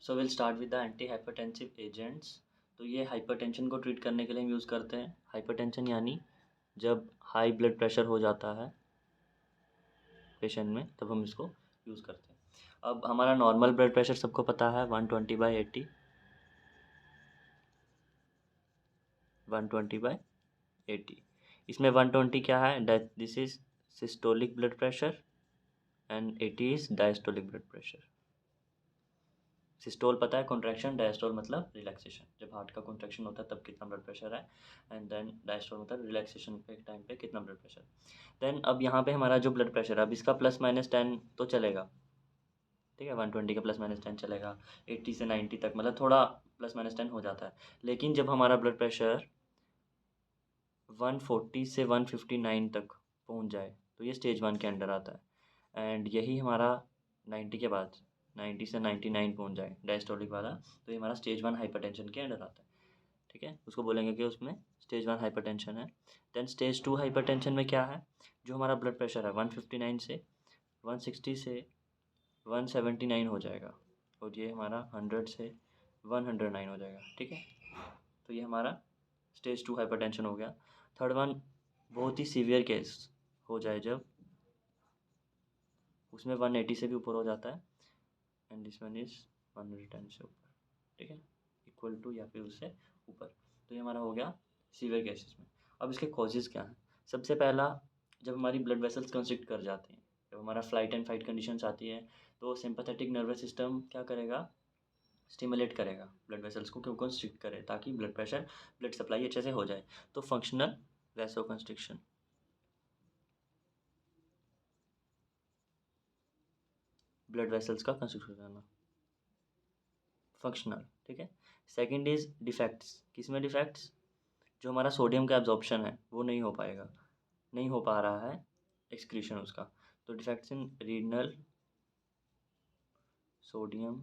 So will start with the anti hypertensive agents. तो ये hypertension को ट्रीट करने के लिए हम यूज़ करते हैं। हाइपरटेंशन यानी जब हाई ब्लड प्रेशर हो जाता है पेशेंट में, तब हम इसको यूज़ करते हैं। अब हमारा नॉर्मल ब्लड प्रेशर सबको पता है 120/80, 120/80। इसमें 120 क्या है, this is systolic blood pressure and 80 is diastolic blood pressure. Systole पता है कॉन्ट्रैक्शन, डायस्टोल मतलब रिलैक्सेशन, जब हार्ट का कॉन्ट्रैक्शन होता है तब कितना ब्लड प्रेशर है, एंड देन डायस्टोल मतलब रिलैक्सेशन पे टाइम पे कितना ब्लड प्रेशर। देन अब यहाँ पे हमारा जो ब्लड प्रेशर है, अब इसका +-10 तो चलेगा, ठीक है, 120 का +-10 चलेगा, 80 से 90 तक मतलब थोड़ा +-10 हो जाता है। लेकिन जब हमारा ब्लड प्रेशर 140 से 159 तक पहुँच जाए तो ये स्टेज 1 के अंडर आता है। एंड यही हमारा 90 के बाद 90 से 99 पहुँच जाए डायस्टोलिक वाला, तो ये हमारा स्टेज 1 हाइपरटेंशन के अंडर आता है, ठीक है। उसको बोलेंगे कि उसमें स्टेज 1 हाइपरटेंशन है। देन स्टेज 2 हाइपरटेंशन में क्या है, जो हमारा ब्लड प्रेशर है 159 से 160 से 179 हो जाएगा, और ये हमारा 100 से 109 हो जाएगा, ठीक है। तो ये हमारा स्टेज 2 हाइपरटेंशन हो गया। थर्ड वन, बहुत ही सीवियर केस हो जाए जब, उसमें 180 से भी ऊपर हो जाता है, एंड दिस वन इज़ 110 से ऊपर, ठीक है, इक्वल टू या फिर उससे ऊपर। तो ये हमारा हो गया सीवियर केसेस में। अब इसके कॉजेज़ क्या हैं। सबसे पहला, जब हमारी ब्लड वेसल्स कंस्ट्रिक्ट कर जाती हैं, जब हमारा फ्लाइट एंड फाइट कंडीशंस आती है, तो सिंपैथेटिक नर्वस सिस्टम क्या करेगा, स्टिमुलेट करेगा ब्लड वेसल्स को, क्यों कंस्ट्रिक्ट करे, ताकि ब्लड प्रेशर ब्लड सप्लाई अच्छे से हो जाए। तो फंक्शनल वैसोकंस्ट्रिक्शन, ब्लड वेसल्स का कंस्ट्रिक्शन करना, फंक्शनल, ठीक है। Second is defects. किसमें डिफेक्ट्स, जो हमारा सोडियम का एब्जॉर्प्शन है वो नहीं हो पाएगा, नहीं हो पा रहा है एक्सक्रीशन उसका, तो defects in renal sodium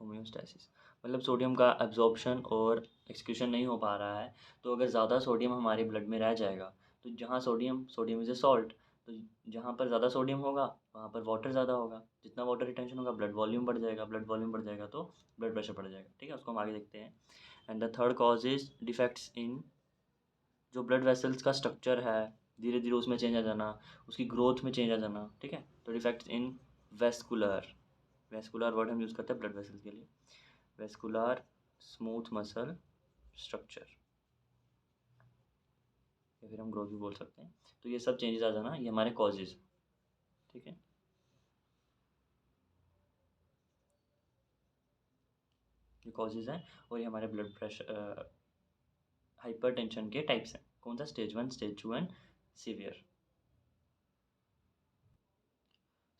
homeostasis, मतलब सोडियम का एब्जॉर्प्शन और एक्सक्रीशन नहीं हो पा रहा है। तो अगर ज़्यादा सोडियम हमारे ब्लड में रह जाएगा, तो जहाँ sodium, sodium is a salt, तो जहाँ पर ज़्यादा सोडियम होगा वहाँ पर वाटर ज़्यादा होगा, जितना वाटर रिटेंशन होगा ब्लड वॉल्यूम बढ़ जाएगा, ब्लड वॉल्यूम बढ़ जाएगा तो ब्लड प्रेशर बढ़ जाएगा, ठीक है। उसको हम आगे देखते हैं। And the third cause is defects in जो ब्लड वेसल्स का स्ट्रक्चर है, धीरे धीरे उसमें चेंज आ जाना, उसकी ग्रोथ में चेंज आ जाना, ठीक है। तो defects in vascular, vascular word हम यूज़ करते हैं ब्लड वेसल्स के लिए, वेस्कुलर स्मूथ मसल स्ट्रक्चर, या फिर हम ग्रोथ भी बोल सकते हैं। तो ये सब चेंजेस आ जाना, ये हमारे कॉजेज, ठीक है। ये कॉजेज हैं, और ये हमारे ब्लड प्रेशर हाइपरटेंशन के टाइप्स हैं। कौन सा, स्टेज 1, स्टेज 2 एंड सीवियर।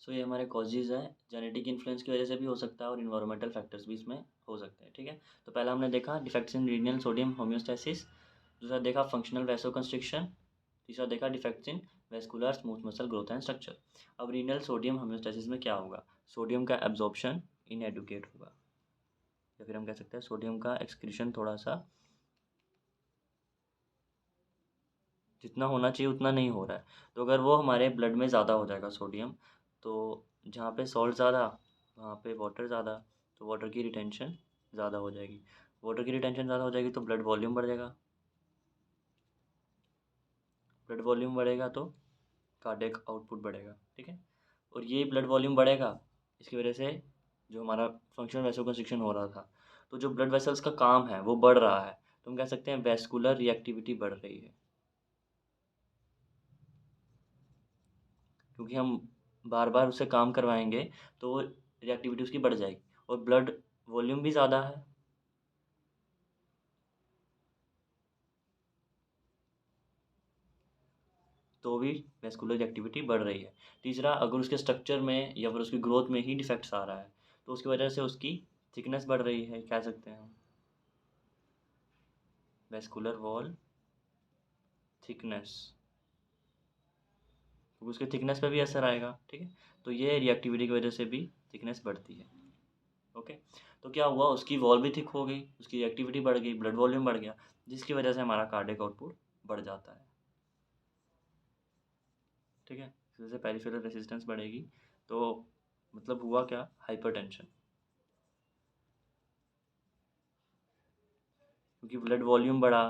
सो ये हमारे कॉजेज़ हैं, जेनेटिक इन्फ्लुएंस की वजह से भी हो सकता है और इन्वायरमेंटल फैक्टर्स भी इसमें हो सकते हैं, ठीक है। तो पहला हमने देखा defects in renal sodium homeostasis, दूसरा देखा फंक्शनल वैसोकंस्ट्रिक्शन, तीसरा देखा defects in vascular smooth muscle growth and structure. अब रीनल सोडियम होम्योस्टैसिस में क्या होगा, सोडियम का एब्जॉर्प्शन इनएडुकेट होगा, या फिर हम कह सकते हैं सोडियम का एक्सक्रीशन थोड़ा सा, जितना होना चाहिए उतना नहीं हो रहा है। तो अगर वो हमारे ब्लड में ज़्यादा हो जाएगा सोडियम, तो जहाँ पे सॉल्ट ज़्यादा वहाँ पे वाटर ज़्यादा, तो वाटर की रिटेंशन ज़्यादा हो जाएगी, वाटर की रिटेंशन ज़्यादा हो जाएगी तो ब्लड वॉल्यूम बढ़ जाएगा, ब्लड वॉल्यूम बढ़ेगा तो कार्डियक आउटपुट बढ़ेगा, ठीक है। और ये ब्लड वॉल्यूम बढ़ेगा, इसकी वजह से जो हमारा फंक्शनल वैसोकंस्ट्रिक्शन हो रहा था, तो जो ब्लड वेसल्स का काम है वो बढ़ रहा है, तो हम कह सकते हैं वैस्कुलर रिएक्टिविटी बढ़ रही है, क्योंकि हम बार बार उससे काम करवाएंगे तो रिएक्टिविटी उसकी बढ़ जाएगी, और ब्लड वॉल्यूम भी ज़्यादा है, तो भी वैस्कुलर एक्टिविटी बढ़ रही है। तीसरा, अगर उसके स्ट्रक्चर में या फिर उसकी ग्रोथ में ही डिफेक्ट्स आ रहा है, तो उसकी वजह से उसकी थिकनेस बढ़ रही है, कह सकते हैं हम वैस्कुलर वॉल थिकनेस, क्योंकि उसके थिकनेस पे भी असर आएगा, ठीक है। तो ये रिएक्टिविटी की वजह से भी थिकनेस बढ़ती है, ओके। तो क्या हुआ, उसकी वॉल भी थिक हो गई, उसकी एक्टिविटी बढ़ गई, ब्लड वॉल्यूम बढ़ गया, जिसकी वजह से हमारा कार्डियक आउटपुट बढ़ जाता है, ठीक है। इस वजह से पेरिफेरल रेसिस्टेंस बढ़ेगी, तो मतलब हुआ क्या, हाइपरटेंशन, क्योंकि ब्लड वॉल्यूम बढ़ा,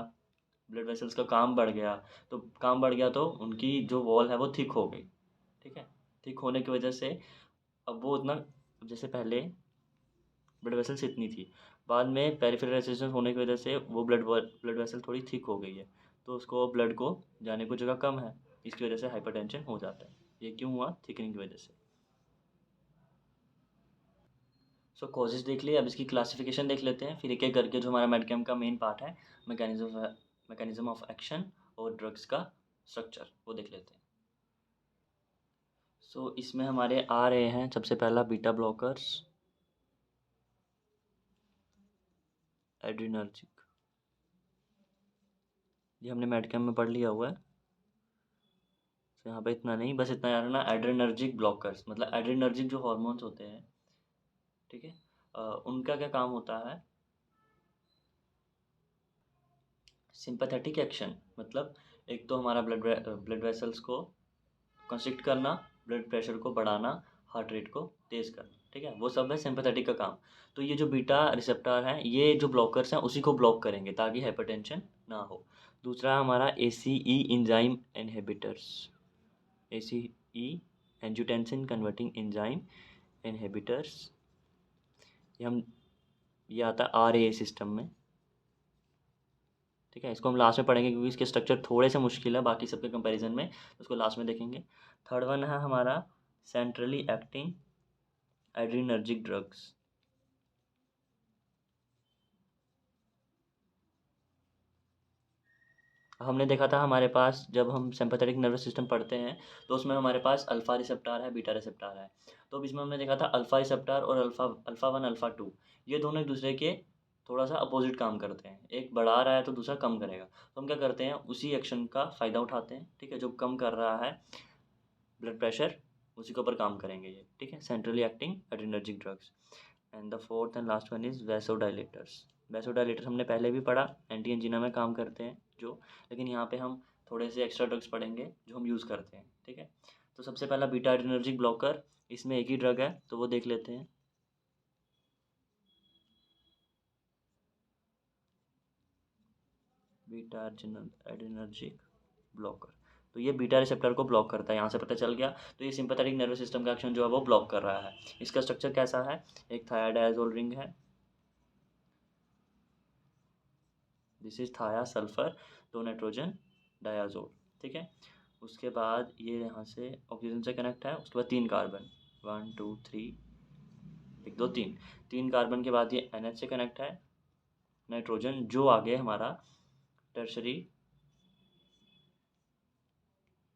ब्लड वेसल्स का काम बढ़ गया, तो काम बढ़ गया तो उनकी जो वॉल है वो थिक हो गई। ठीक है, थिक होने की वजह से अब वो उतना, जैसे पहले ब्लड वेसल्स इतनी थी, बाद में पेरिफेरल रेजिस्टेंस होने की वजह से वो ब्लड वेसल थोड़ी थिक हो गई है, तो उसको ब्लड को जाने को जगह कम है, इसकी वजह से हाइपरटेंशन हो जाता है। ये क्यों हुआ, थिकनिंग की वजह से। सो कॉजेज देख लिए, अब इसकी क्लासिफिकेशन देख लेते हैं फिर एक एक करके, जो हमारा मेडकेम का मेन पार्ट है, मैकेनिज्म ऑफ एक्शन और ड्रग्स का स्ट्रक्चर, वो देख लेते हैं। सो इसमें हमारे आ रहे हैं सबसे पहला बीटा ब्लॉकर्स, एड्रीनर्जिक, ये हमने मेडकेम में पढ़ लिया हुआ है। तो यहाँ पे इतना नहीं, बस इतना याद रखना, एड्रीनर्जिक ब्लॉकर्स मतलब एड्रीनर्जिक जो हॉर्मोन्स होते हैं, ठीक है, उनका क्या काम होता है, सिंपैथेटिक एक्शन, मतलब एक तो हमारा ब्लड वेसल्स को कंस्ट्रिक्ट करना, ब्लड प्रेशर को बढ़ाना, हार्ट रेट को तेज़ करना, ठीक है, वो सब है सिंपैथेटिक का काम। तो ये जो बीटा रिसेप्टर हैं, ये जो ब्लॉकर्स हैं उसी को ब्लॉक करेंगे ताकि हाइपरटेंशन ना हो। दूसरा हमारा ACE enzyme inhibitors, ACE angiotensin converting enzyme inhibitors, ये हम ये आता है RAA सिस्टम में। ठीक है, इसको हम लास्ट में पढ़ेंगे क्योंकि इसके स्ट्रक्चर थोड़े से मुश्किल है बाकी सबके कंपैरिजन में, तो उसको लास्ट में देखेंगे। थर्ड वन है हमारा सेंट्रली एक्टिंग एड्रीनर्जिक ड्रग्स, हमने देखा था हमारे पास जब हम सिंपैथेटिक नर्वस सिस्टम पढ़ते हैं, तो उसमें हमारे पास अल्फा रिसेप्टर है, बीटा रिसेप्टर है। तो अब इसमें हमने देखा था अल्फा रिसेप्टर और अल्फा वन अल्फा टू, ये दोनों एक दूसरे के थोड़ा सा अपोजिट काम करते हैं, एक बढ़ा रहा है तो दूसरा कम करेगा। तो हम क्या करते हैं, उसी एक्शन का फ़ायदा उठाते हैं, ठीक है, जो कम कर रहा है ब्लड प्रेशर, उसी के ऊपर काम करेंगे ये, ठीक है, centrally acting adrenergic drugs. And the fourth and last one is vasodilators. Vasodilators हमने पहले भी पढ़ा, एंटी एंजिना में काम करते हैं जो, लेकिन यहाँ पे हम थोड़े से एक्स्ट्रा ड्रग्स पढ़ेंगे जो हम यूज़ करते हैं, ठीक है। तो सबसे पहला बीटा एड्रीनर्जिक ब्लॉकर, इसमें एक ही ड्रग है तो वो देख लेते हैं, बीटा एड्रीनर्जिक ब्लॉकर। तो ये बीटा रिसेप्टर को ब्लॉक करता है, यहाँ से पता चल गया। तो ये सिंपैथेटिक नर्वस सिस्टम का एक्शन जो है वो ब्लॉक कर रहा है। इसका स्ट्रक्चर कैसा है, एक थायाडायाजोल रिंग है, दिस इज थाया सल्फर, दो नाइट्रोजन डायाजोल, ठीक है। उसके बाद ये यहाँ से ऑक्सीजन से कनेक्ट है, उसके बाद तीन कार्बन, 1 2 3, एक दो तीन, तीन कार्बन के बाद ये NH से कनेक्ट है, नाइट्रोजन जो आगे हमारा टर्शरी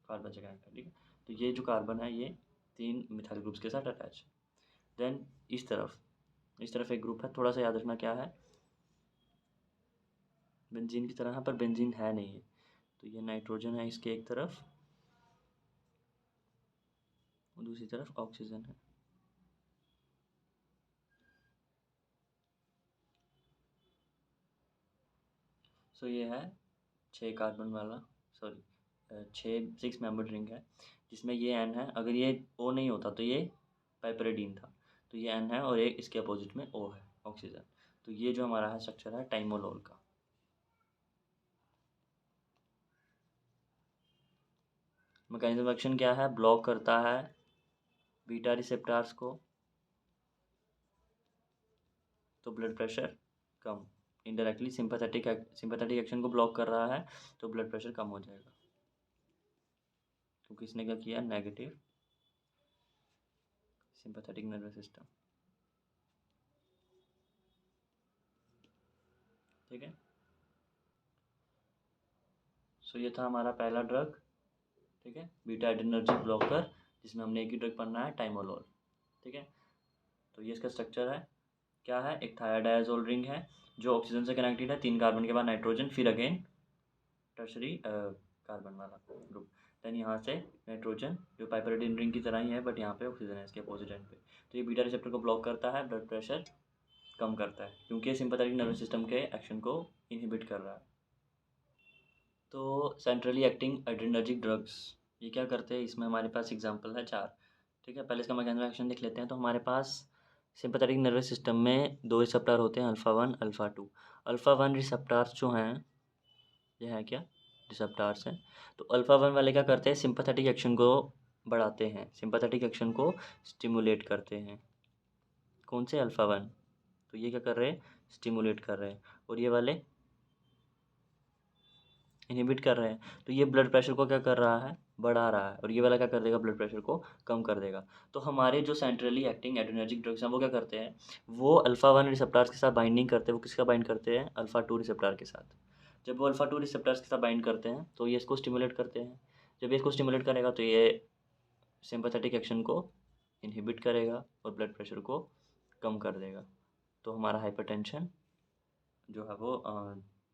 कार्बन से कनेक्ट है, ठीक है। तो ये जो कार्बन है ये तीन मिथाइल ग्रुप्स के साथ अटैच है। देन इस तरफ एक ग्रुप है, थोड़ा सा याद रखना क्या है, बेंजीन की तरह है पर बेंजीन है नहीं है। तो ये नाइट्रोजन है इसके एक तरफ, और दूसरी तरफ ऑक्सीजन है। सो ये है 6 कार्बन वाला, सॉरी 6 मेंबर रिंग है, जिसमें ये N है, अगर ये O नहीं होता तो ये पाइपरेडीन था, तो ये N है और एक इसके अपोजिट में O है, ऑक्सीजन। तो ये जो हमारा है स्ट्रक्चर है टाइमोलोल का। मैकेनिज्म एक्शन क्या है, ब्लॉक करता है बीटा रिसेप्टार्स को, तो ब्लड प्रेशर कम, इनडायरेक्टली सिंपैथेटिक एक्शन को ब्लॉक कर रहा है, तो ब्लड प्रेशर कम हो जाएगा, क्योंकि इसने क्या किया, नेगेटिव सिंपैथेटिक नर्वस सिस्टम, ठीक है। सो ये था हमारा पहला ड्रग, ठीक है, बीटा एड्रेनर्जिक ब्लॉकर, जिसमें हमने एक ही ड्रग पढ़ना है, टाइमोलोल, ठीक है। तो ये इसका स्ट्रक्चर है, क्या है, एक थायाडायाजोल रिंग है जो ऑक्सीजन से कनेक्टेड है, तीन कार्बन के बाद नाइट्रोजन, फिर अगेन टर्शरी कार्बन वाला ग्रुप, देन यहाँ से नाइट्रोजन जो पाइपरेडिन रिंग की तरह ही है, बट यहाँ पे ऑक्सीजन है इसके अपोजिट एंड पे। तो ये बीटा रिसेप्टर को ब्लॉक करता है, ब्लड प्रेशर कम करता है, क्योंकि ये सिंपैथेटिक नर्वस सिस्टम के एक्शन को इनहिबिट कर रहा है। तो सेंट्रली एक्टिंग एड्रेनर्जिक ड्रग्स ये क्या करते हैं, इसमें हमारे पास एग्जांपल है चार, ठीक है, पहले इसका मैकेनिज्म एक्शन देख लेते हैं। तो हमारे पास सिंपैथेटिक नर्वस सिस्टम में दो रिसेप्टर होते हैं, अल्फ़ा 1 अल्फ़ा 2। अल्फ़ा 1 रिसेप्टर्स जो हैं, ये हैं क्या, रिसेप्टर्स हैं। तो अल्फ़ा 1 वाले क्या करते हैं, सिंपैथेटिक एक्शन को बढ़ाते हैं, सिंपैथेटिक एक्शन को स्टिमुलेट करते हैं। कौन से, अल्फ़ा 1। तो ये क्या कर रहे हैं, स्टिमुलेट कर रहे हैं, और ये वाले इनहिबिट कर रहे हैं। तो ये ब्लड प्रेशर को क्या कर रहा है, बढ़ा रहा है, और ये वाला क्या कर देगा, ब्लड प्रेशर को कम कर देगा। तो हमारे जो सेंट्रली एक्टिंग एड्रेनर्जिक ड्रग्स हैं वो क्या करते हैं, वो अल्फ़ा 1 रिसेप्टर्स के साथ बाइंडिंग करते हैं। वो किसका बाइंड करते हैं, अल्फ़ा 2 रिसेप्टर के साथ। जब वो अल्फ़ा 2 रिसेप्टर्स के साथ बाइंड करते हैं तो ये इसको स्टिमुलेट करते हैं। जब ये इसको स्टिमुलेट करेगा तो ये सिंपैथेटिक एक्शन को इनहिबिट करेगा और ब्लड प्रेशर को कम कर देगा। तो हमारा हाइपरटेंशन जो है वो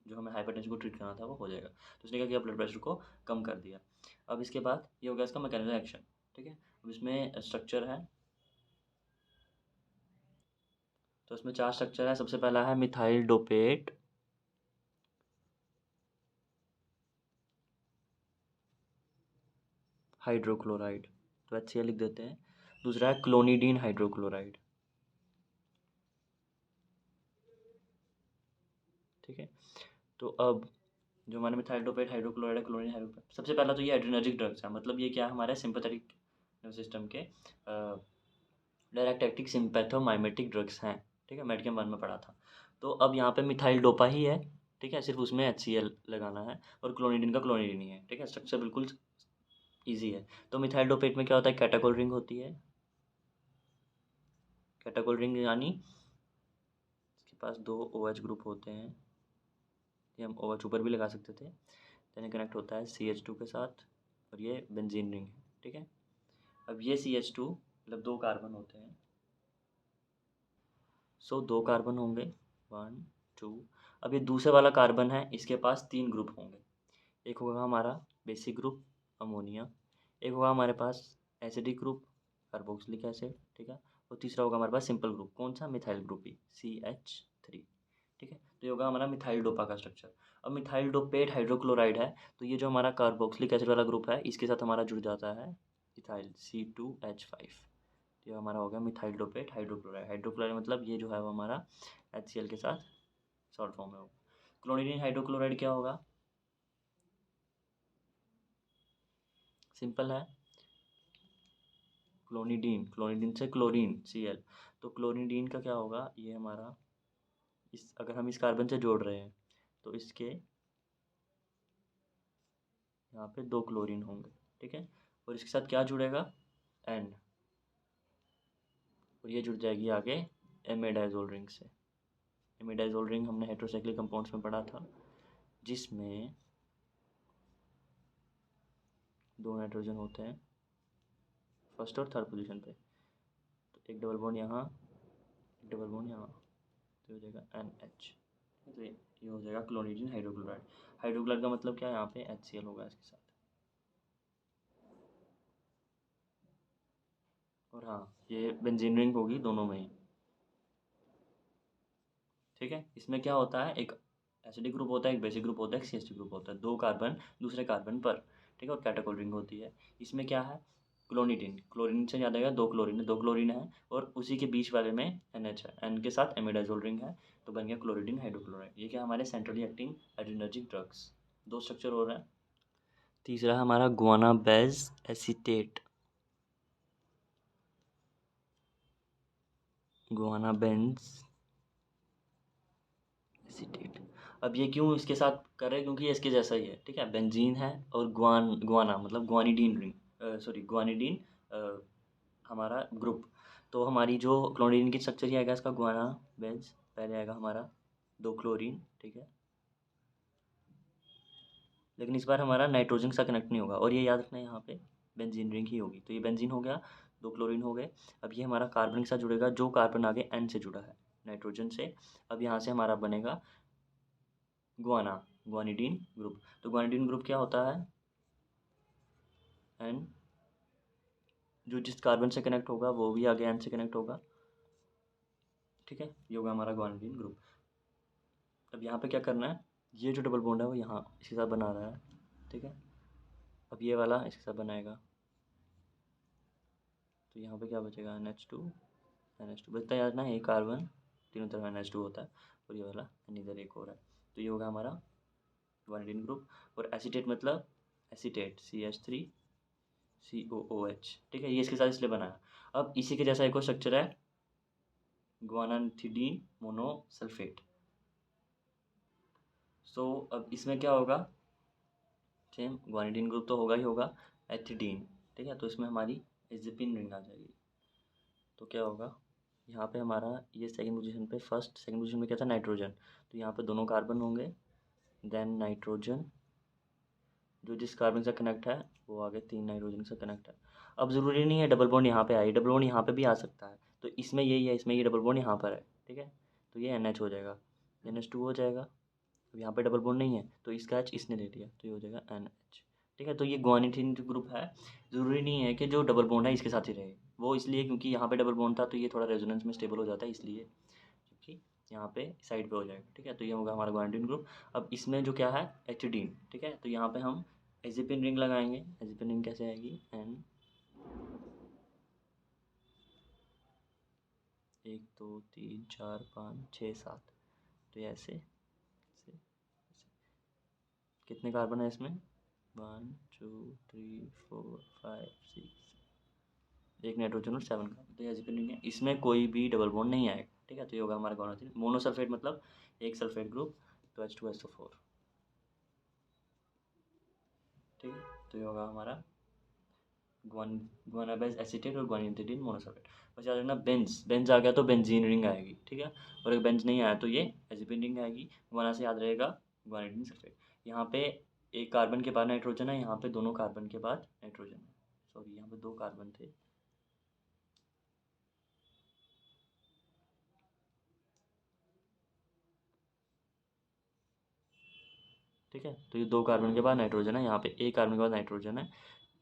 जो हमें हाइपरटेंशन को ट्रीट करना था वो हो जाएगा। तो उसने क्या किया, ब्लड प्रेशर को कम कर दिया। अब इसके बाद ये हो गया इसका मैकेनिज्म एक्शन। ठीक है, अब इसमें स्ट्रक्चर है। तो इसमें 4 स्ट्रक्चर है। सबसे पहला है मिथाइल डोपेट, हाइड्रोक्लोराइड, तो HCl लिख देते हैं। दूसरा है क्लोनिडीन हाइड्रोक्लोराइड। ठीक है, तो अब जो हमारे मिथाइल डोपेट हाइड्रोक्लोराइड है, क्लोनिडीन हाइड्रोक्लोराइड, सबसे पहला तो ये एड्रेनर्जिक ड्रग्स है। मतलब ये क्या है, हमारे सिंपैथेटिक सिस्टम के डायरेक्ट एक्टिंग सिम्पैथोमाइमेटिक ड्रग्स हैं। ठीक है, मेडिकेम 1 में पढ़ा था। तो अब यहाँ पे मिथाइल डोपा ही है। ठीक है, सिर्फ उसमें HCl लगाना है, और क्लोनिडीन का क्लोनिडीन ही है। ठीक है, स्ट्रक्चर बिल्कुल ईजी है। तो मिथाइल डोपेट में क्या होता है, कैटाकोल रिंग होती है। कैटाकोल रिंग यानी इसके पास 2 OH ग्रुप होते हैं। ये हम OH ऊपर भी लगा सकते थे। देन कनेक्ट होता है CH2 के साथ, और ये बेंजीन रिंग है। ठीक है, अब ये CH2 मतलब 2 कार्बन होते हैं। सो 2 कार्बन होंगे, 1 2। अब ये दूसरे वाला कार्बन है, इसके पास 3 ग्रुप होंगे। एक होगा हमारा बेसिक ग्रुप, अमोनिया। एक होगा हमारे पास एसिडिक ग्रुप, कार्बोक्सिलिक एसिड। ठीक है, और तीसरा होगा हमारे पास सिंपल ग्रुप, कौन सा, मिथाइल ग्रुप ही, CH3। ठीक है, तो ये होगा हमारा मिथाइल डोपा का स्ट्रक्चर। अब मिथाइल डोपेट हाइड्रोक्लोराइड है, तो ये जो हमारा कार्बोक्सिलिक एसिड वाला ग्रुप है, इसके साथ हमारा जुड़ जाता है इथाइल C2H5। ये हमारा हो गया मिथाइल डोपेट हाइड्रोक्लोराइड। हाइड्रोक्लोराइड मतलब ये जो है वो हमारा HCl के साथ सॉल्ट फॉर्म में होगा। क्लोरीन हाइड्रोक्लोराइड क्या होगा, सिंपल है, क्लोनिडीन, क्लोनिडीन से क्लोरीन Cl। तो क्लोनिडीन का क्या होगा, ये हमारा इस, अगर हम इस कार्बन से जोड़ रहे हैं तो इसके यहाँ पे 2 क्लोरीन होंगे। ठीक है, और इसके साथ क्या जुड़ेगा, N, और ये जुड़ जाएगी आगे एमिडाइजोल रिंग से। एमिडाइजोल रिंग हमने हेट्रोसाइक्लिक कंपाउंड्स में पढ़ा था, जिसमें 2 नाइट्रोजन होते हैं फर्स्ट और थर्ड पोजीशन पे। तो एक डबल बॉन्ड यहाँ, एक डबल बॉन्ड यहाँ, तो हो जाएगा NH। तो ये हो जाएगा क्लोरीडीन हाइड्रोक्लोराइड। हाइड्रोक्लोराइड का मतलब क्या है, यहाँ पे HCl होगा इसके साथ। और हाँ, ये बेंजीन रिंग होगी दोनों में ही। ठीक है, इसमें क्या होता है, एक एसिडिक ग्रुप होता है, एक बेसिक ग्रुप होता है, एक CH2 ग्रुप होता है, 2 कार्बन दूसरे कार्बन पर। ठीक है, और कैटाकोल रिंग होती है। इसमें क्या है, क्लोनिडीन, क्लोरीन से याद आएगा, 2 क्लोरीन है, 2 क्लोरीन है, और उसी के बीच वाले में NH है, N के साथ एमिडाजोल रिंग है, तो बन गया क्लोरीडीन हाइड्रोक्लोराइड। ये क्या हमारे centrally acting adrenergic drugs. 2 structure हो रहा है। तीसरा है हमारा guanabenz acetate, guanabenz acetate. अब ये क्यों इसके साथ कर रहे हैं, क्योंकि ये इसके जैसा ही है। ठीक है, बेंजीन है, और गुआना मतलब गुआनिडीन रिंग, सॉरी गुआनिडीन हमारा ग्रुप। तो हमारी जो क्लोरीन की स्ट्रक्चर ही आएगा इसका गुआना बेंज, पहले आएगा हमारा 2 क्लोरीन। ठीक है, लेकिन इस बार हमारा नाइट्रोजन के साथ कनेक्ट नहीं होगा, और ये याद रखना है यहाँ पे बेंजीन रिंग ही होगी। तो ये बेंजीन हो गया, 2 क्लोरीन हो गए। अब ये हमारा कार्बन के साथ जुड़ेगा, जो कार्बन आगे N से जुड़ा है, नाइट्रोजन से। अब यहाँ से हमारा बनेगा गुआना, गुआनिडीन ग्रुप। तो गुआनिडीन ग्रुप क्या होता है, N, जो जिस कार्बन से कनेक्ट होगा वो भी आगे N से कनेक्ट होगा। ठीक है, ये होगा हमारा गुआनिडीन ग्रुप। अब यहाँ पे क्या करना है, ये जो डबल बॉन्ड है वो यहाँ इसके साथ बना रहा है। ठीक है, अब ये वाला इसके साथ बनाएगा, तो यहाँ पे क्या बचेगा, NH2 NH2 बचता है यार ना, एक कार्बन तीनों तरफ NH2 होता है और ये वाला इधर एक और है। तो ये होगा हमारा गुआनिडीन ग्रुप। और एसीटेट मतलब एसीटेट CH3COOH, ठीक है, ये इसके साथ इसलिए बना है। अब इसी के जैसा एक और स्ट्रक्चर है गुआनाथिडीन मोनोसल्फेट। सो अब इसमें क्या होगा, सेम गुआनिडीन ग्रुप तो होगा ही होगा, एथिडीन, ठीक है, तो इसमें हमारी एजिपिन रिंग आ जाएगी। तो क्या होगा, यहाँ पे हमारा ये सेकंड पोजीशन पे, फर्स्ट सेकंड पोजीशन में क्या था, नाइट्रोजन, तो यहाँ पे दोनों कार्बन होंगे, देन नाइट्रोजन जो जिस कार्बन से कनेक्ट है वो आगे 3 नाइट्रोजन से कनेक्ट है। अब ज़रूरी नहीं है डबल बॉन्ड यहाँ पे आए, डबल बॉन्ड यहाँ पे भी आ सकता है, तो इसमें यही है, इसमें ये डबल बॉन्ड यहाँ पर है, ठीक है, तो ये NH हो जाएगा, NH2 हो जाएगा। अब यहाँ पे डबल बॉन्ड नहीं है तो इसका H इसने ले लिया, तो ये हो जाएगा NH, ठीक है। तो ये गुआनिडीन जो ग्रुप है, ज़रूरी नहीं है कि जो डबल बॉन्ड है इसके साथ ही रहे, वो इसलिए क्योंकि यहाँ पे डबल बॉन्ड था तो ये थोड़ा रेजोनेंस में स्टेबल हो जाता है, इसलिए क्योंकि यहाँ पे साइड पे हो जाएगा, ठीक है। तो ये होगा हमारा गुआनिडीन ग्रुप। अब इसमें जो क्या है, एथिडीन, ठीक है, तो यहाँ पे हम एजिपिन रिंग लगाएंगे। एजिपिन रिंग कैसे आएगी, N 1 2 3 4 5 6 7, तो ये ऐसे ऐसे कितने कार्बन है इसमें, 1 2 3 4 5 6, एक नाइट्रोजन और 7 कार्बन, तो ये एजिपिन रिंग है, इसमें कोई भी डबल बॉन्ड नहीं आएगा, ठीक है। तो ये होगा हमारा गुआनाथिन मोनोसल्फेट मतलब एक सल्फेट ग्रुप, तो H2SO4, ठीक है। तो ये होगा हमारा गुआनाबेस एसीटेट और गुआनिडीन मोनोसल्फेट। बस याद रखना बेंज आ गया तो बेंजीन रिंग आएगी, ठीक है, और अगर बेंज नहीं आया तो ये एजिपिन रिंग आएगी। गुआना से याद रहेगा गुआनिडीन सल्फेट। यहाँ पे एक कार्बन के बाद नाइट्रोजन है, यहाँ पे दोनों कार्बन के बाद नाइट्रोजन है, सॉरी यहाँ पे 2 कार्बन थे, ठीक है, तो ये 2 कार्बन के बाद नाइट्रोजन है, यहाँ पे एक कार्बन के बाद नाइट्रोजन है,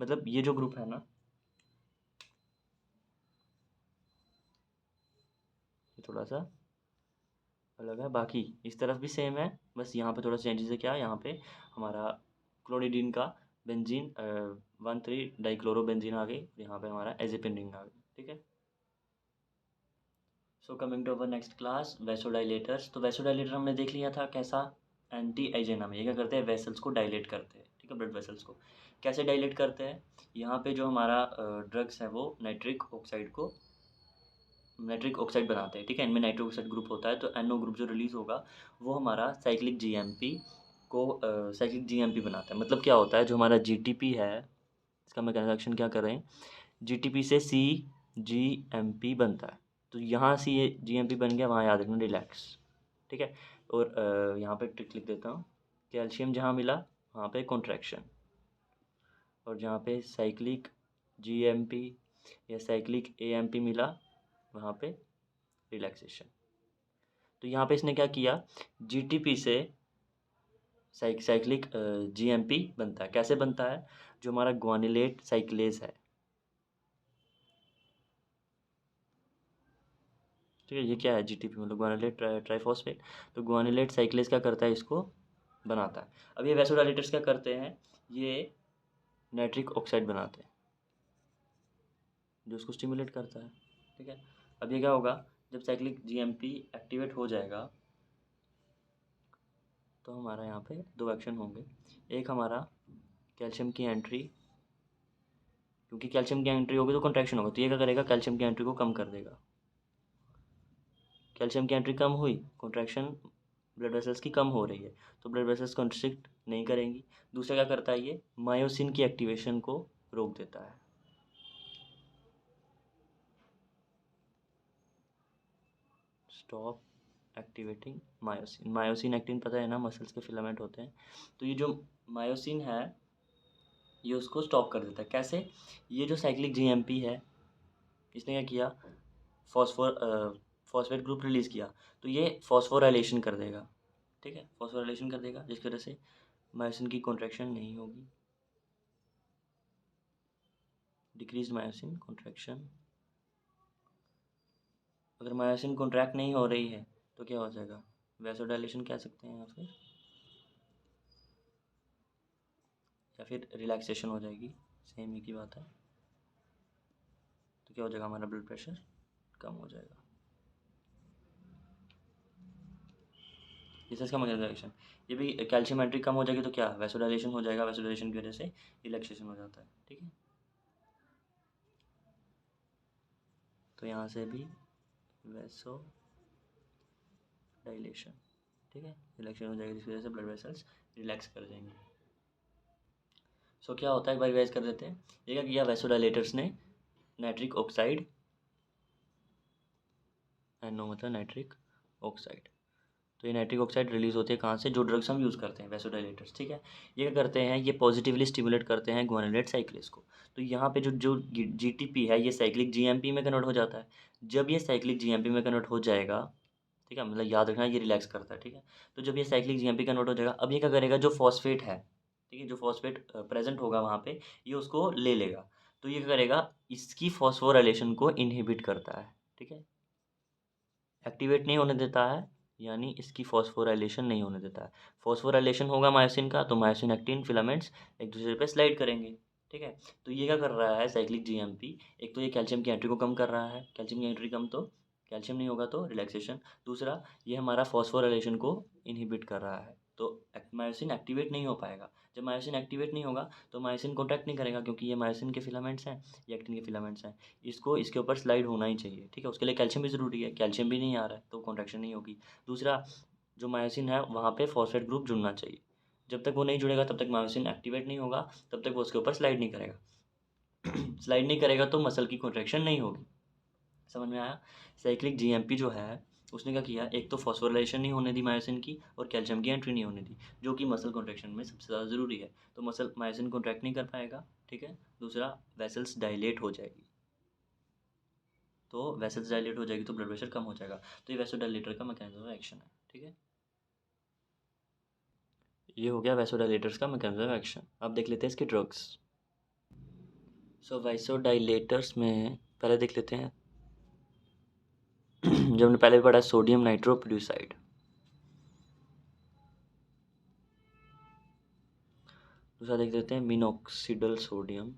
मतलब ये जो ग्रुप है ना, ये थोड़ा सा अलग है, बाकी इस तरफ भी सेम है, बस यहाँ पे थोड़ा चेंजेस है। क्या, यहाँ पे हमारा क्लोरिडीन का बेंजीन 1,3 डाइक्लोरोबेंजीन आ गई, यहाँ पे हमारा एजिपिन रिंग आ गई, ठीक है। So coming to our next class, vasodilators. तो वैसोडाइलेटर हमने देख लिया था कैसा, एंटी एजेनम, ये क्या करते हैं, वेसल्स को डायलेट करते हैं, ठीक है, ब्लड वेसल्स को कैसे डायलेट करते हैं। यहाँ पे जो हमारा ड्रग्स है वो नाइट्रिक ऑक्साइड बनाते हैं, ठीक है, इनमें नाइट्रिक ऑक्साइड ग्रुप होता है, तो NO ग्रुप जो रिलीज़ होगा वो हमारा साइक्लिक GMP को साइक्लिक GMP बनाता है। मतलब क्या होता है, जो हमारा GTP है, इसका मैं कंजक्शन क्या कर रहे हैं, GTP से CGMP बनता है, तो यहाँ से ये GMP बन गया, वहाँ याद रखना रिलैक्स, ठीक है। और यहाँ पे ट्रिक लिख देता हूँ, कैल्शियम जहाँ मिला वहाँ पे कॉन्ट्रैक्शन, और जहाँ पे साइक्लिक GMP या साइक्लिक AMP मिला वहाँ पे रिलैक्सेशन। तो यहाँ पे इसने क्या किया, GTP से साइक्लिक GMP बनता है, कैसे बनता है, जो हमारा ग्वानिलेट साइक्लेज है, ठीक है, ये क्या है, GTP मतलब ग्वानिलेट ट्राइफॉस्फेट, तो ग्वानिलेट साइक्लेज क्या करता है, इसको बनाता है। अब ये वैसोडाइलेटर्स क्या करते हैं, ये नाइट्रिक ऑक्साइड बनाते हैं जो उसको स्टिमुलेट करता है, ठीक है। अब ये क्या होगा, जब साइक्लिक GMP एक्टिवेट हो जाएगा तो हमारा यहाँ पे 2 एक्शन होंगे। एक हमारा कैल्शियम की एंट्री, क्योंकि कैल्शियम की एंट्री होगी तो कॉन्ट्रैक्शन होगा, तो ये क्या करेगा, कैल्शियम की एंट्री को कम कर देगा। कैल्शियम की एंट्री कम हुई, कॉन्ट्रैक्शन ब्लड वेसल्स की कम हो रही है, तो ब्लड वेसल्स कॉन्स्ट्रिक्ट नहीं करेंगी। दूसरा क्या करता है, ये मायोसिन की एक्टिवेशन को रोक देता है। Stop activating myosin. Myosin actin पता है ना, मसल्स के फिलामेंट होते हैं, तो ये जो मायोसिन है ये उसको स्टॉप कर देता है। कैसे, ये जो साइक्लिक GMP है इसने क्या किया, फॉस्फेट ग्रुप रिलीज़ किया, तो ये फॉस्फोराइलेशन कर देगा, ठीक है, फॉस्फोराइलेशन कर देगा, जिसकी वजह से मायोसिन की कॉन्ट्रैक्शन नहीं होगी, डिक्रीज मायोसिन कॉन्ट्रैक्शन। अगर मायोसिन कॉन्ट्रैक्ट नहीं हो रही है तो क्या हो जाएगा, वैसोडाइलेशन कह सकते हैं, या फिर रिलैक्सेशन हो जाएगी, सेम एक ही बात है। तो क्या हो जाएगा, हमारा ब्लड प्रेशर कम हो जाएगा। ये इसका मैकेनिज्म एक्शन। ये भी कैल्शियम एंट्री कम हो जाएगी तो क्या, वैसोडाइलेशन हो जाएगा, वैसोडाइलेशन की वजह से रिलैक्सेशन हो जाता है। ठीक है, तो यहाँ से भी वैसो डाइलेशन, ठीक है, रिलैक्सेशन हो जाएगी जिसकी वजह से ब्लड वेसल्स रिलैक्स कर जाएंगे। सो क्या होता है, एक बार रिवाइज कर देते हैं। ये क्या किया वैसोडाइलेटर्स ने, नाइट्रिक ऑक्साइड, NO मतलब नाइट्रिक ऑक्साइड, तो ये नाइट्रिक ऑक्साइड रिलीज होती है कहाँ से, जो ड्रग्स हम यूज़ करते हैं वैसोडाइलेटर्स। ठीक है, ये क्या करते हैं, ये पॉजिटिवली स्टिमुलेट करते हैं ग्वानिलेट साइक्लेस को। तो यहाँ पे जो जो GTP है ये साइक्लिक GMP में कन्वर्ट हो जाता है। जब ये साइक्लिक GMP में कन्वर्ट हो जाएगा, ठीक है, मतलब याद रखना ये रिलैक्स करता है। ठीक है, तो जब ये साइक्लिक GMP कन्वर्ट हो जाएगा, अब ये क्या करेगा, जो फॉस्फेट है, ठीक है, जो फॉस्फेट प्रेजेंट होगा वहाँ पे, ये उसको ले लेगा। तो ये क्या करेगा, इसकी फॉस्फोराइलेशन को इनहिबिट करता है। ठीक है, एक्टिवेट नहीं होने देता है, यानी इसकी फॉस्फोराइलेशन नहीं होने देता है। फॉस्फोराइलेशन होगा मायोसिन का, तो मायोसिन एक्टिन फिलामेंट्स एक दूसरे पे स्लाइड करेंगे। ठीक है, तो ये क्या कर रहा है साइक्लिक GMP, एक तो ये कैल्शियम की एंट्री को कम कर रहा है, कैल्शियम की एंट्री कम तो कैल्शियम नहीं होगा तो रिलैक्सेशन। दूसरा, ये हमारा फॉस्फोराइलेशन को इनहिबिट कर रहा है, तो मायोसिन एक्टिवेट नहीं हो पाएगा। जब मायोसिन एक्टिवेट नहीं होगा तो मायोसिन कॉन्ट्रैक्ट नहीं करेगा, क्योंकि ये मायोसिन के फिलामेंट्स हैं, ये एक्टिन के फिलामेंट्स हैं, इसको इसके ऊपर स्लाइड होना ही चाहिए। ठीक है, उसके लिए कैल्शियम भी ज़रूरी है, कैल्शियम भी नहीं आ रहा है तो कॉन्ट्रैक्शन नहीं होगी। दूसरा, जो मायोसिन है वहाँ पे फॉस्फेट ग्रुप जुड़ना चाहिए, जब तक वो नहीं जुड़ेगा तब तक मायोसिन एक्टिवेट नहीं होगा, तब तक वो उसके ऊपर स्लाइड नहीं करेगा। स्लाइड नहीं करेगा तो मसल की कॉन्ट्रैक्शन नहीं होगी। समझ में आया। साइक्लिक GMP जो है उसने क्या किया, एक तो फॉस्फोराइलेशन नहीं होने दी मायोसिन की, और कैल्शियम की एंट्री नहीं होने दी, जो कि मसल कॉन्ट्रैक्शन में सबसे ज़्यादा ज़रूरी है। तो मसल मायोसिन कॉन्ट्रैक्ट नहीं कर पाएगा। ठीक है, दूसरा, वेसल्स डायलेट हो जाएगी, तो वेसल्स डायलेट हो जाएगी तो ब्लड प्रेशर कम हो जाएगा। तो ये वैसोडाइलेटर का मैकेनिज्म ऑफ एक्शन है। ठीक है, ये हो गया वैसोडाइलेटर्स का मैकेनिज्म ऑफ एक्शन। अब देख लेते हैं इसके ड्रग्स। सो वैसोडाइलेटर्स में पहले देख लेते हैं जो हमने पहले पढ़ा, सोडियम नाइट्रोप्यूरिसाइड। दूसरा देख लेते हैं मिनॉक्सिडल सोडियम।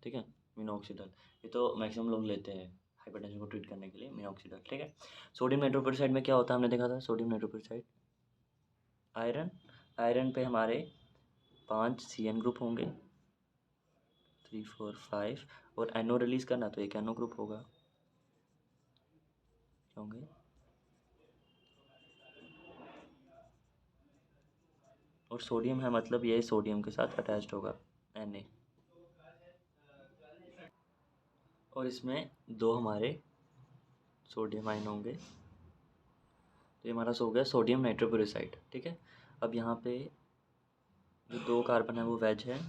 ठीक है, मिनॉक्सिडल, ये तो मैक्सिमम लोग लेते हैं हाइपरटेंशन को ट्रीट करने के लिए, मिनॉक्सिडल। ठीक है, सोडियम नाइट्रोप्यूरिसाइड में क्या होता है, हमने देखा था सोडियम नाइट्रोप्यूरिसाइड, आयरन, आयरन पे हमारे 5 CN ग्रुप होंगे, 3 4 5, और NO रिलीज करना तो एक NO ग्रुप होगा, क्या होंगे, और सोडियम है मतलब ये सोडियम के साथ अटैच्ड होगा, Na, और इसमें 2 हमारे सोडियम आयन होंगे। तो ये हमारा हो गया सोडियम नाइट्रोप्यूरिसाइड। ठीक है, अब यहाँ पे जो 2 कार्बन है वो वेज है,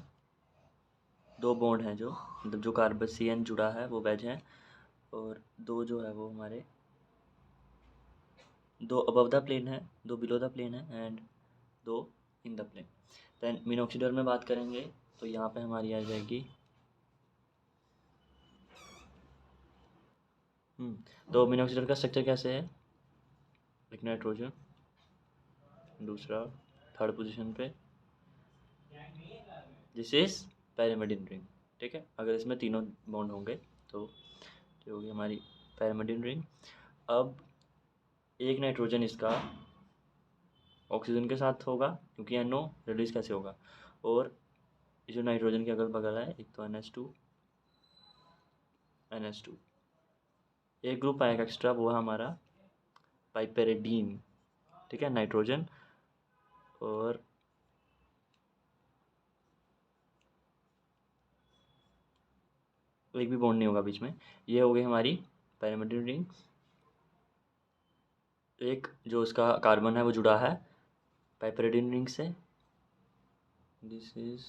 2 बॉन्ड हैं जो, मतलब जो कार्बन CN जुड़ा है वो वेज है, और 2 जो है वो हमारे, 2 अबव द प्लेन है, 2 बिलो द प्लेन है, and 2 in the plane. Then minoxidil में बात करेंगे तो यहाँ पे हमारी आ जाएगी, तो मिनॉक्सिडल का स्ट्रक्चर कैसे है, एक नाइट्रोजन, दूसरा थर्ड पोजीशन पे, दिस इज पैरामिडिन रिंग। ठीक है, अगर इसमें तीनों बॉन्ड होंगे तो ये होगी हमारी पैरामिडिन रिंग। अब एक नाइट्रोजन इसका ऑक्सीजन के साथ होगा, क्योंकि NO रिलीज कैसे होगा, और जो नाइट्रोजन के अगल बगल है, एक तो NH2, एक ग्रुप आएगा एक्स्ट्रा, वो है हमारा पाइपेरिडीन। ठीक है, नाइट्रोजन और एक भी बॉन्ड नहीं होगा बीच में। ये हो गई हमारी पैरामिडिन रिंग। एक जो उसका कार्बन है वो जुड़ा है पाइपेरिडीन रिंग से, this is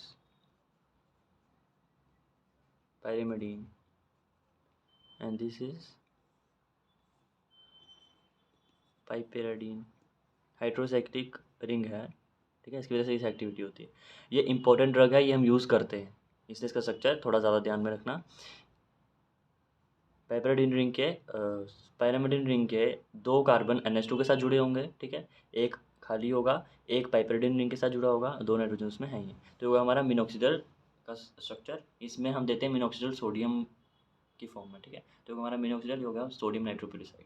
pyrimidine and this is piperidine। Hydrocyclic ring है, ठीक है, इसकी वजह से इस एक्टिविटी होती है। ये इंपॉर्टेंट ड्रग है, ये हम यूज़ करते हैं, इसलिए इसका स्ट्रक्चर थोड़ा ज़्यादा ध्यान में रखना। पाइपेरिडीन रिंग के पैरामिडिन रिंग के 2 कार्बन NH2 के साथ जुड़े होंगे। ठीक है, एक खाली होगा, एक पाइपेरिडीन रिंग के साथ जुड़ा होगा, 2 नाइट्रोजन उसमें हैं ही, तो होगा हमारा मिनॉक्सिडल का स्ट्रक्चर, इसमें हम देते हैं मिनॉक्सिडिल सोडियम की फॉर्म में, ठीक है। तो हमारा मिनॉक्सिडिल हो गया सोडियम नाइट्रोक्लोराइड।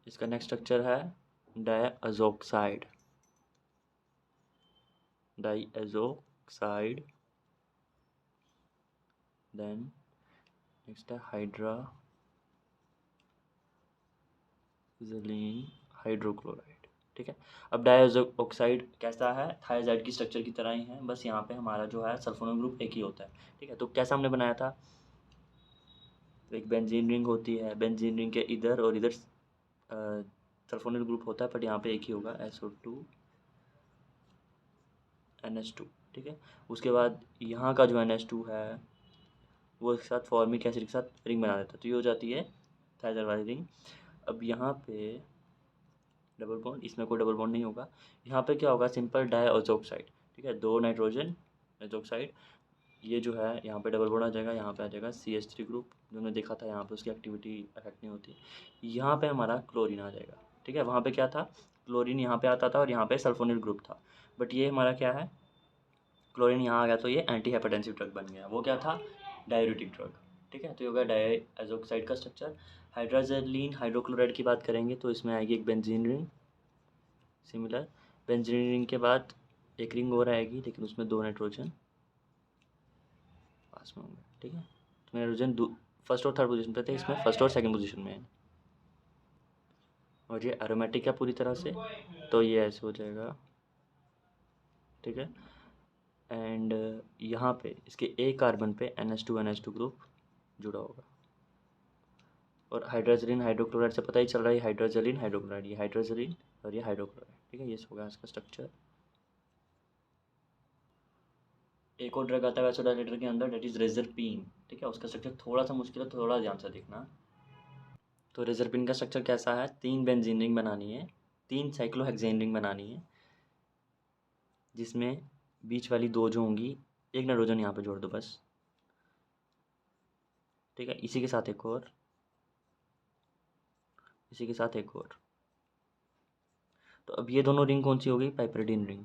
इसका नेक्स्ट स्ट्रक्चर है डायअज़ोक्साइड, डायअज़ोक्साइड। देन नेक्स्ट है हाइड्राज़ोलीन हाइड्रोक्लोराइड, ठीक है। अब डायऑक्साइड कैसा है, थायाजाइड की स्ट्रक्चर की तरह ही है, बस यहाँ पे हमारा जो है सल्फोनिल ग्रुप एक ही होता है, ठीक है। तो कैसा हमने बनाया था, एक बेंजीन रिंग होती है, बेंजीन रिंग के इधर और इधर सल्फोनिल ग्रुप होता है, बट यहाँ पे एक ही होगा SO2 NH2, ठीक है। उसके बाद यहाँ का जो NH2 है वो एक साथ फॉर्मिक एसिड के साथ रिंग बना देता है, तो ये हो जाती है थायराइड वाली रिंग। अब यहाँ पे डबल बॉन्ड, इसमें कोई डबल बॉन्ड नहीं होगा। यहाँ पे क्या होगा, सिंपल डायऑक्साइड, ठीक है, 2 नाइट्रोजन ऑक्साइड। ये जो है यहाँ पे डबल बॉन्ड आ जाएगा, यहाँ पे आ जाएगा CH3 ग्रुप, जो हमने देखा था यहाँ पे उसकी एक्टिविटी अफेक्ट नहीं होती। यहाँ पे हमारा क्लोरीन आ जाएगा, ठीक है। वहाँ पे क्या था, क्लोरीन यहाँ पे आता था और यहाँ पे सल्फोनिल ग्रुप था, बट ये हमारा क्या है, क्लोरीन यहाँ आ गया तो ये एंटी हाइपरटेंसिव ड्रग बन गया। वो क्या था, डाययूरेटिक ड्रग, ठीक है। तो ये होगा डायऑक्साइड का स्ट्रक्चर। हाइड्राज़ोलीन हाइड्रोक्लोराइड की बात करेंगे तो इसमें आएगी एक benzene ring, similar. Benzene ring के बाद एक रिंग और आएगी, लेकिन उसमें 2 नाइट्रोजन पास में होंगे, ठीक है। तो नाइट्रोजन फर्स्ट और थर्ड पोजीशन पे थे, इसमें फर्स्ट और सेकंड पोजीशन में है। और ये एरोमेटिक है पूरी तरह से, तो ये ऐसे हो जाएगा, ठीक है। एंड यहाँ पे इसके एक कार्बन पे NH2 ग्रुप जुड़ा होगा। और हाइड्रोजलिन हाइड्रोक्लोराइड से पता ही चल रहा है, हाइड्रोजलिन हाइड्रोक्लोराइड, ये हाइड्रोजलिन और ये हाइड्रोक्लोराइड, ठीक है। ये होगा इसका स्ट्रक्चर। एक और ड्रग आता है वैसोडाइलेटर के अंदर, डेट इज़ रेजरपिन, ठीक है। उसका स्ट्रक्चर थोड़ा सा मुश्किल है, थोड़ा ध्यान से देखना। तो रेजरपिन का स्ट्रक्चर कैसा है, 3 बेंजीन रिंग बनानी है, 3 साइक्लोहेक्सेन रिंग बनानी है, जिसमें बीच वाली 2 जो होंगी, एक नाइट्रोजन यहाँ पे जोड़ दो बस, ठीक है। इसी के साथ एक और, इसी के साथ एक और। तो अब ये दोनों रिंग कौन सी होगी, पाइपरिडीन रिंग।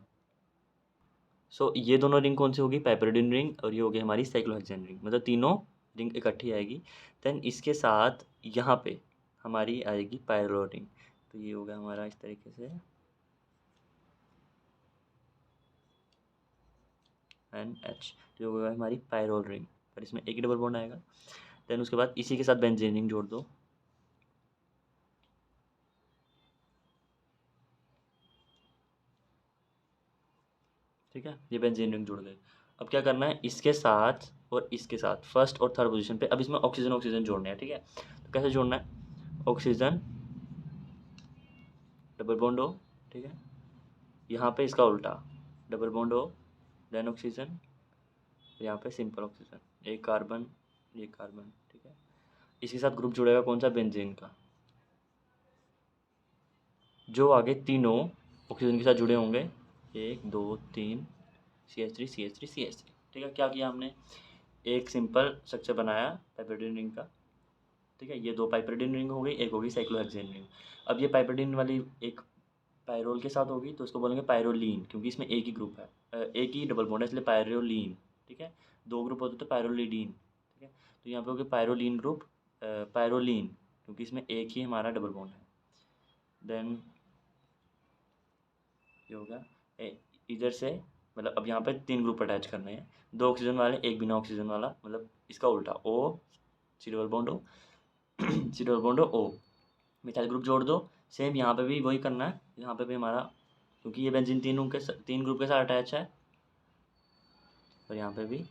सो ये दोनों रिंग कौन सी होगी, पाइपरिडीन रिंग, और ये होगी हमारी साइक्लोहेक्सेन रिंग, मतलब तीनों रिंग इकट्ठी आएगी। देन इसके साथ यहाँ पे हमारी आएगी पायरोल रिंग, तो ये होगा हमारा इस तरीके से NH, तो ये होगा हमारी पायरोल रिंग, पर इसमें एक ही डबल बॉन्ड आएगा। देन उसके बाद इसी के साथ बेंजीन रिंग जोड़ दो, ठीक है। ये बेंजीन रिंग जुड़ गए। अब क्या करना है, इसके साथ और इसके साथ फर्स्ट और थर्ड पोजीशन पे, अब इसमें ऑक्सीजन जोड़ने हैं, ठीक है। तो कैसे जोड़ना है, ऑक्सीजन डबल बॉन्ड O, ठीक है। यहाँ पे इसका उल्टा, double bond O, then oxygen, यहाँ पे सिंपल ऑक्सीजन, एक कार्बन, ठीक है। इसके साथ ग्रुप जुड़ेगा कौन सा, बेंजीन का। जो आगे तीनों ऑक्सीजन के साथ जुड़े होंगे, 1 2 3 CH3 CH3 CH3, ठीक है। क्या किया हमने, एक सिंपल स्ट्रक्चर बनाया पाइपरिडीन रिंग का, ठीक है। ये 2 पाइपरिडीन रिंग हो गई, एक होगी साइक्लोहेक्सेन रिंग। अब ये पाइपरिडीन वाली एक पायरोल के साथ होगी, तो उसको बोलेंगे पायरोलीन, क्योंकि इसमें एक ही ग्रुप है, एक ही डबल बॉन्ड है, इसलिए पायरोलीन, ठीक है। 2 ग्रुप होते तो पायरोलिडीन, ठीक है। तो यहाँ पे होगी पायरोलीन ग्रुप, पायरोलीन, क्योंकि इसमें एक ही हमारा डबल बॉन्ड है। देन ये होगा इधर से, मतलब अब यहाँ पे 3 ग्रुप अटैच करने हैं, 2 ऑक्सीजन वाले, एक बिना ऑक्सीजन वाला, मतलब इसका उल्टा, O C double bond O C double bond O, methyl group जोड़ दो। सेम यहाँ पे भी वही करना है, यहाँ पे भी हमारा, क्योंकि ये बेंजीन 3 ग्रुप के साथ अटैच है, और यहाँ पे भी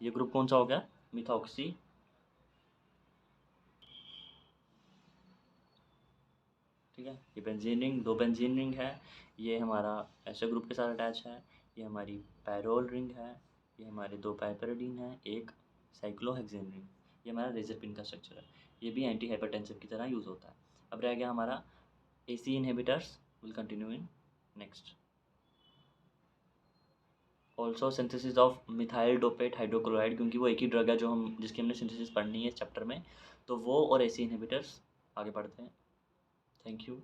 ये ग्रुप कौन सा हो गया, मिथॉक्सी, ठीक है। ये बेंजीन रिंग, 2 बेंजीन रिंग है, ये हमारा ऐसे ग्रुप के साथ अटैच है, ये हमारी पैरोल रिंग है, ये हमारे 2 पाइपरिडीन है, एक साइक्लोहेक्सेन रिंग। ये हमारा रेजरपिन का स्ट्रक्चर है, ये भी एंटी हाइपरटेंसिव की तरह यूज़ होता है। अब रह गया हमारा AC inhibitors, will continue in next. Also synthesis of methyl dopate hydrochloride, क्योंकि वो एक ही ड्रग है जो हम जिसकी हमने सिंथेसिस पढ़नी है इस चैप्टर में, तो वो और AC इनहिबिटर्स आगे पढ़ते हैं। Thank you.